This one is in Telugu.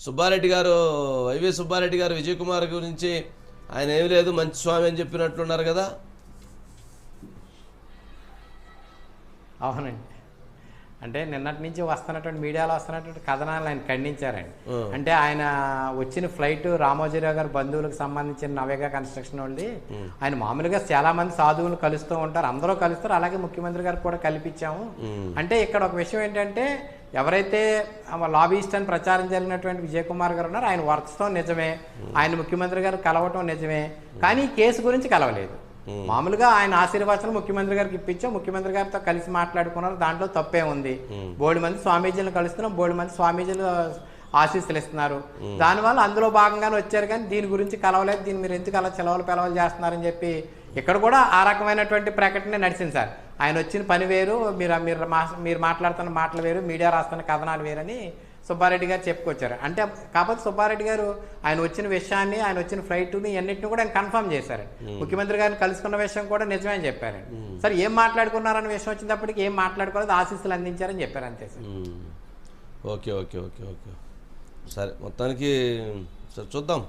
సుబ్బారెడ్డి గారు, వైవి సుబ్బారెడ్డి గారు విజయ్ కుమార్ గురించి ఆయన ఏమి లేదు మంచి స్వామి అని చెప్పినట్లున్నారు కదా. అవునండి. అంటే నిన్నటి నుంచి వస్తున్నటువంటి మీడియాలో వస్తున్నటువంటి కథనాలను ఆయన ఖండించారండి. అంటే ఆయన వచ్చిన ఫ్లైట్ రామోజీరావు గారి బంధువులకు సంబంధించిన నవేగా కన్స్ట్రక్షన్ వాళ్ళి. ఆయన మామూలుగా చాలా మంది సాధువులు కలుస్తూ ఉంటారు, అందరూ కలుస్తారు, అలాగే ముఖ్యమంత్రి గారికి కూడా కల్పించాము. అంటే ఇక్కడ ఒక విషయం ఏంటంటే, ఎవరైతే లాబీయిస్ట్ అని ప్రచారం జరిగినటువంటి విజయ్ కుమార్ గారు ఉన్నారో ఆయన వర్క్స్తో నిజమే, ఆయన ముఖ్యమంత్రి గారు కలవటం నిజమే, కానీ ఈ కేసు గురించి కలవలేదు. మామూలుగా ఆయన ఆశీర్వచనం ముఖ్యమంత్రి గారికి ఇప్పించాం, ముఖ్యమంత్రి గారితో కలిసి మాట్లాడుకున్నారు, దాంట్లో తప్పే ఉంది. బోడి మంది స్వామీజీలను కలుస్తున్నాం, బోడి మంది స్వామీజీలు ఆశీస్సులు ఇస్తున్నారు, దానివల్ల అందులో భాగంగానే వచ్చారు, కానీ దీని గురించి కలవలేదు, దీన్ని మీరు ఎందుకు అలా చెలవలు పెలవలు చేస్తున్నారని చెప్పి ఇక్కడ కూడా ఆ రకమైనటువంటి ప్రకటన నడిచింది సార్. ఆయన వచ్చిన పని వేరు, మీరు మాట్లాడుతున్న మాటలు వేరు, మీడియా రాస్తున్న కథనాలు వేరని సుబ్బారెడ్డి గారు చెప్పుకొచ్చారు. అంటే కాకపోతే సుబ్బారెడ్డి గారు ఆయన వచ్చిన విషయాన్ని, ఆయన వచ్చిన ఫ్లైట్ని అన్నింటినీ కూడా ఆయన కన్ఫర్మ్ చేశారు. ముఖ్యమంత్రి గారిని కలుసుకున్న విషయం కూడా నిజమే అని చెప్పారండి. సరే ఏం మాట్లాడుకున్నారన్న విషయం వచ్చినప్పటికీ ఏం మాట్లాడుకోలేదు, ఆశీస్సులు అందించారని చెప్పారు, అంతే sir. Okay okay okay okay సరే, మొత్తానికి సరే చూద్దాం.